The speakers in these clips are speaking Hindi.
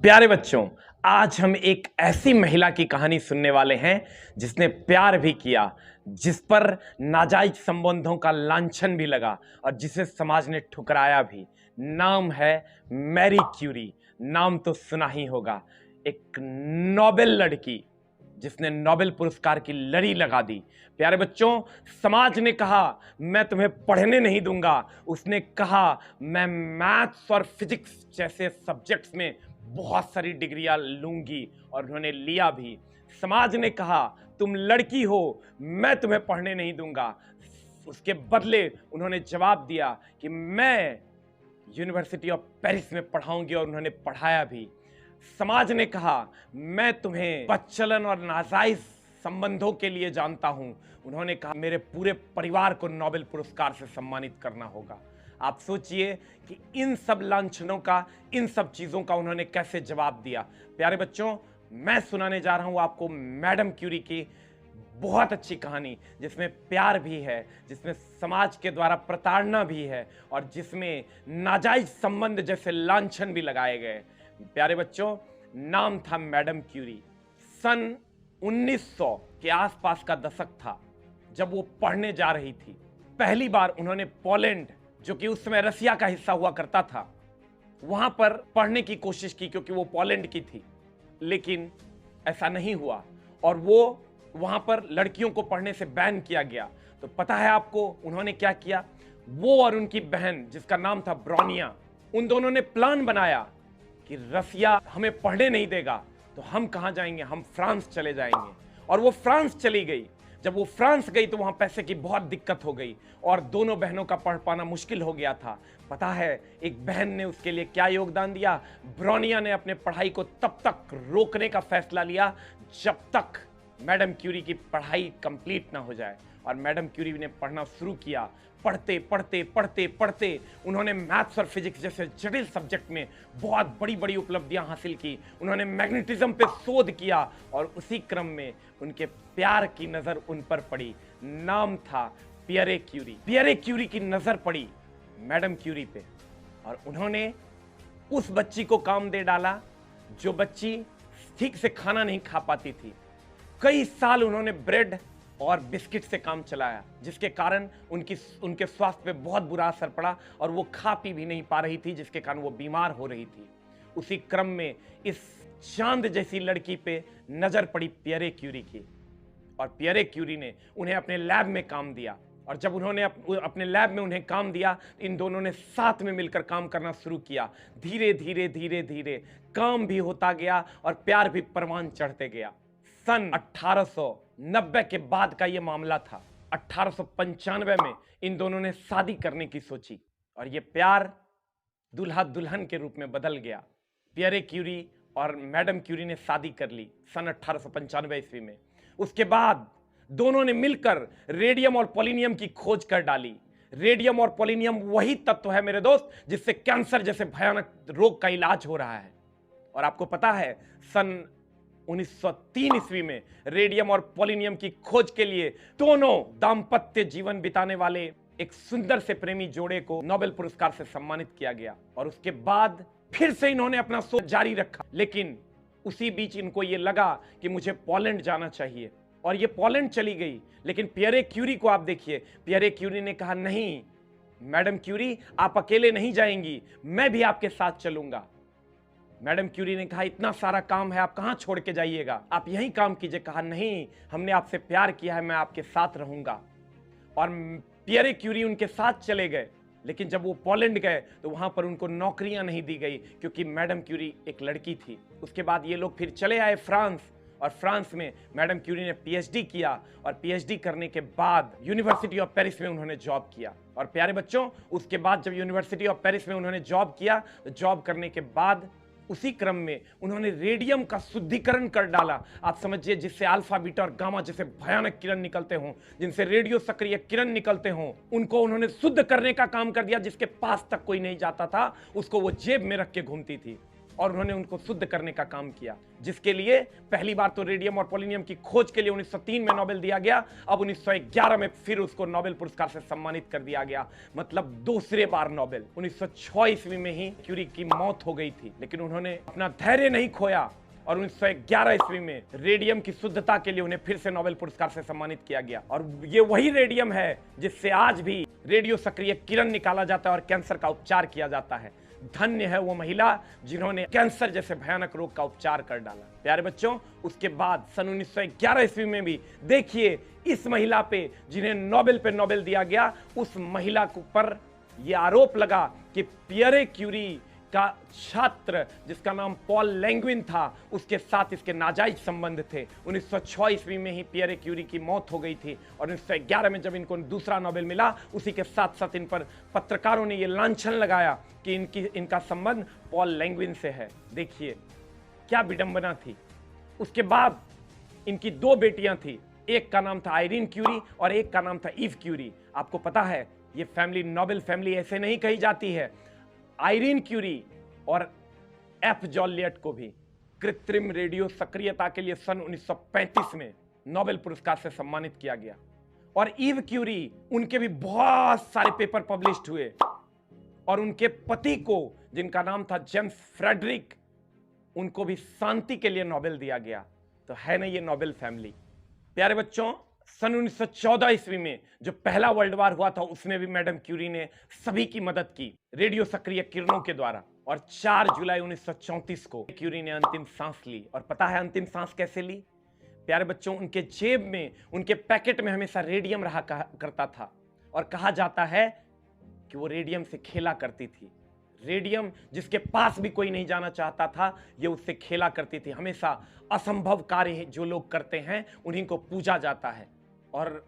प्यारे बच्चों, आज हम एक ऐसी महिला की कहानी सुनने वाले हैं जिसने प्यार भी किया, जिस पर नाजायज संबंधों का लांछन भी लगा और जिसे समाज ने ठुकराया भी। नाम है मैरी क्यूरी। नाम तो सुना ही होगा। एक नोबेल लड़की जिसने नोबेल पुरस्कार की लड़ी लगा दी। प्यारे बच्चों, समाज ने कहा मैं तुम्हें पढ़ने नहीं दूंगा। उसने कहा मैं मैथ्स और फिजिक्स जैसे सब्जेक्ट्स में बहुत सारी डिग्रियां लूंगी, और उन्होंने लिया भी। समाज ने कहा तुम लड़की हो, मैं तुम्हें पढ़ने नहीं दूंगा। उसके बदले उन्होंने जवाब दिया कि मैं यूनिवर्सिटी ऑफ पेरिस में पढ़ाऊंगी, और उन्होंने पढ़ाया भी। समाज ने कहा मैं तुम्हें बदचलन और नाजायज संबंधों के लिए जानता हूं। उन्होंने कहा मेरे पूरे परिवार को नोबेल पुरस्कार से सम्मानित करना होगा। आप सोचिए कि इन सब लांछनों का, इन सब चीजों का उन्होंने कैसे जवाब दिया। प्यारे बच्चों, मैं सुनाने जा रहा हूं आपको मैडम क्यूरी की बहुत अच्छी कहानी, जिसमें प्यार भी है, जिसमें समाज के द्वारा प्रताड़ना भी है, और जिसमें नाजायज संबंध जैसे लांछन भी लगाए गए। प्यारे बच्चों, नाम था मैडम क्यूरी। सन 1900 के आसपास का दशक था जब वो पढ़ने जा रही थी। पहली बार उन्होंने पोलैंड, जो कि उस समय रसिया का हिस्सा हुआ करता था, वहां पर पढ़ने की कोशिश की, क्योंकि वो पोलैंड की थी। लेकिन ऐसा नहीं हुआ और वो वहां पर लड़कियों को पढ़ने से बैन किया गया। तो पता है आपको उन्होंने क्या किया? वो और उनकी बहन, जिसका नाम था ब्रोनिया, उन दोनों ने प्लान बनाया कि रसिया हमें पढ़ने नहीं देगा तो हम कहां जाएंगे, हम फ्रांस चले जाएंगे। और वो फ्रांस चली गई। जब वो फ्रांस गई तो वहां पैसे की बहुत दिक्कत हो गई और दोनों बहनों का पढ़ पाना मुश्किल हो गया था। पता है एक बहन ने उसके लिए क्या योगदान दिया? ब्रोनिया ने अपने पढ़ाई को तब तक रोकने का फैसला लिया जब तक मैडम क्यूरी की पढ़ाई कंप्लीट ना हो जाए। और मैडम क्यूरी ने पढ़ना शुरू किया। पढ़ते पढ़ते पढ़ते पढ़ते उन्होंने मैथ्स और फिजिक्स जैसे जटिल सब्जेक्ट में बहुत बड़ी बड़ी उपलब्धियां हासिल की। उन्होंने मैग्नेटिज्म पे शोध किया और उसी क्रम में उनके प्यार की नजर उन पर पड़ी। नाम था पियरे क्यूरी। पियरे क्यूरी की नजर पड़ी मैडम क्यूरी पे और उन्होंने उस बच्ची को काम दे डाला जो बच्ची ठीक से खाना नहीं खा पाती थी। कई साल उन्होंने ब्रेड और बिस्किट से काम चलाया, जिसके कारण उनके स्वास्थ्य पे बहुत बुरा असर पड़ा और वो खा पी भी नहीं पा रही थी, जिसके कारण वो बीमार हो रही थी। उसी क्रम में इस चांद जैसी लड़की पे नजर पड़ी पियरे क्यूरी की, और पियरे क्यूरी ने उन्हें अपने लैब में काम दिया। और जब उन्होंने अपने लैब में उन्हें काम दिया, इन दोनों ने साथ में मिलकर काम करना शुरू किया। धीरे धीरे धीरे धीरे काम भी होता गया और प्यार भी परवान चढ़ते गया। सन 1890 के बाद का यह मामला था। 1895 में इन दोनों ने शादी करने की सोची और यह प्यार दूल्हा दुल्हन के रूप में बदल गया। पियरे क्यूरी और मैडम क्यूरी ने शादी कर ली सन 1895 ईस्वी में। उसके बाद दोनों ने मिलकर रेडियम और पोलिनियम की खोज कर डाली। रेडियम और पोलिनियम वही तत्व है मेरे दोस्त जिससे कैंसर जैसे भयानक रोग का इलाज हो रहा है। और आपको पता है सन 1903 ईस्वी में रेडियम और पोलिनियम की खोज के लिए दोनों दाम्पत्य जीवन बिताने वाले एक सुंदर से प्रेमी जोड़े को नोबेल पुरस्कार से सम्मानित किया गया। और उसके बाद फिर से इन्होंने अपना शोध जारी रखा, लेकिन उसी बीच इनको ये लगा कि मुझे पोलैंड जाना चाहिए और ये पोलैंड चली गई। लेकिन पियरे क्यूरी को आप देखिए, पियरे क्यूरी ने कहा नहीं मैडम क्यूरी, आप अकेले नहीं जाएंगी, मैं भी आपके साथ चलूंगा। मैडम क्यूरी ने कहा इतना सारा काम है, आप कहां छोड़ के जाइएगा, आप यहीं काम कीजिए। कहा नहीं, हमने आपसे प्यार किया है, मैं आपके साथ रहूंगा। और पियरे क्यूरी उनके साथ चले गए। लेकिन जब वो पोलैंड गए तो वहां पर उनको नौकरियां नहीं दी गई, क्योंकि मैडम क्यूरी एक लड़की थी। उसके बाद ये लोग फिर चले आए फ्रांस, और फ्रांस में मैडम क्यूरी ने पीएचडी किया और पीएचडी करने के बाद यूनिवर्सिटी ऑफ पेरिस में उन्होंने जॉब किया। और प्यारे बच्चों, उसके बाद जब यूनिवर्सिटी ऑफ पेरिस में उन्होंने जॉब किया, तो जॉब करने के बाद उसी क्रम में उन्होंने रेडियम का शुद्धिकरण कर डाला। आप समझिए, जिससे अल्फा बीटा और गामा जैसे भयानक किरण निकलते हों, जिनसे रेडियो सक्रिय किरण निकलते हों, उनको उन्होंने शुद्ध करने का काम कर दिया। जिसके पास तक कोई नहीं जाता था उसको वो जेब में रख के घूमती थी। और उन्होंने उनको शुद्ध करने का काम किया, जिसके लिए पहली बार तो रेडियम और पोलोनियम की खोज के लिए 1903 में नोबेल दिया गया। अब 1911 में फिर उसको नोबेल पुरस्कार से सम्मानित कर दिया गया, मतलब दूसरे बार नोबेल। 1906 ईस्वी में ही क्यूरी की मौत हो गई थी, लेकिन उन्होंने अपना धैर्य नहीं खोया और 1911 ईस्वी में रेडियम की शुद्धता के लिए उन्हें फिर से नोबेल पुरस्कार से सम्मानित किया गया। और ये वही रेडियम है जिससे आज भी रेडियो सक्रिय किरण निकाला जाता है और कैंसर का उपचार किया जाता है। धन्य है वो महिला जिन्होंने कैंसर जैसे भयानक रोग का उपचार कर डाला। प्यारे बच्चों, उसके बाद सन 1911 ईस्वी में भी देखिए इस महिला पे जिन्हें नोबेल पे नोबेल दिया गया, उस महिला पर यह आरोप लगा कि पियरे क्यूरी का छात्र जिसका नाम पॉल लैंगविन था, उसके साथ इसके नाजायज संबंध थे। 1906 ईस्वी में ही पियरे क्यूरी की मौत हो गई थी और 1911 में जब इनको दूसरा नोबेल मिला, उसी के साथ साथ इन पर पत्रकारों ने यह लांछन लगाया कि इनका संबंध पॉल लैंगविन से है। देखिए क्या विडंबना थी। उसके बाद इनकी दो बेटियां थी, एक का नाम था आयरीन क्यूरी और एक का नाम था ईव क्यूरी। आपको पता है ये फैमिली नोबेल फैमिली ऐसे नहीं कही जाती है। आयरीन क्यूरी और एफ जॉलियट को भी कृत्रिम रेडियो सक्रियता के लिए सन 1935 में नोबेल पुरस्कार से सम्मानित किया गया। और ईव क्यूरी, उनके भी बहुत सारे पेपर पब्लिश्ड हुए और उनके पति को, जिनका नाम था जेम्स फ्रेडरिक, उनको भी शांति के लिए नोबेल दिया गया। तो है ना ये नोबेल फैमिली। प्यारे बच्चों, सन 1914 ईस्वी में जो पहला वर्ल्ड वार हुआ था, उसमें भी मैडम क्यूरी ने सभी की मदद की रेडियो सक्रिय किरणों के द्वारा। और 4 जुलाई 1934 को क्यूरी ने अंतिम सांस ली। और पता है अंतिम सांस कैसे ली? प्यारे बच्चों, उनके जेब में, उनके पैकेट में हमेशा रेडियम रहा करता था और कहा जाता है कि वो रेडियम से खेला करती थी। रेडियम जिसके पास भी कोई नहीं जाना चाहता था, ये उससे खेला करती थी। हमेशा असंभव कार्य जो लोग करते हैं उन्हीं को पूजा जाता है। और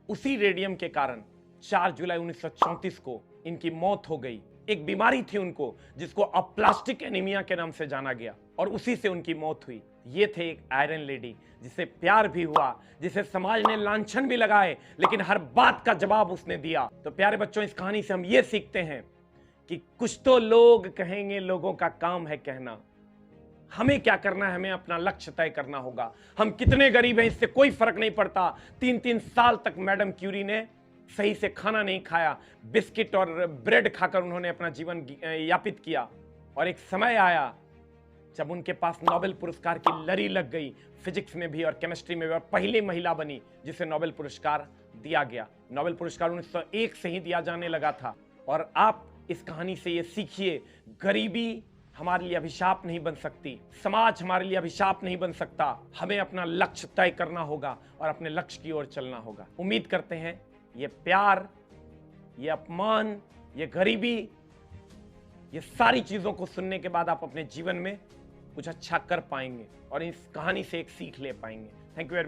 उसी रेडियम के कारण 4 जुलाई 1934 को इनकी मौत हो गई। एक बीमारी थी उनको जिसको अप्लास्टिक एनीमिया के नाम से जाना गया और उसी से उनकी मौत हुई। ये थे एक आयरन लेडी जिसे प्यार भी हुआ, जिसे समाज ने लांछन भी लगाए, लेकिन हर बात का जवाब उसने दिया। तो प्यारे बच्चों, इस कहानी से हम ये सीखते हैं कि कुछ तो लोग कहेंगे, लोगों का काम है कहना। हमें क्या करना है? हमें अपना लक्ष्य तय करना होगा। हम कितने गरीब हैं इससे कोई फर्क नहीं पड़ता। 3-3 साल तक मैडम क्यूरी ने सही से खाना नहीं खाया, बिस्किट और ब्रेड खाकर उन्होंने अपना जीवन यापित किया। और एक समय आया जब उनके पास नोबेल पुरस्कार की लड़ी लग गई, फिजिक्स में भी और केमिस्ट्री में भी, और पहली महिला बनी जिसे नोबेल पुरस्कार दिया गया। नोबेल पुरस्कार 1901 से ही दिया जाने लगा था। और आप इस कहानी से ये सीखिए, गरीबी हमारे लिए अभिशाप नहीं बन सकती, समाज हमारे लिए अभिशाप नहीं बन सकता। हमें अपना लक्ष्य तय करना होगा और अपने लक्ष्य की ओर चलना होगा। उम्मीद करते हैं ये प्यार, ये अपमान, ये गरीबी, ये सारी चीजों को सुनने के बाद आप अपने जीवन में कुछ अच्छा कर पाएंगे और इस कहानी से एक सीख ले पाएंगे। Thank you very much.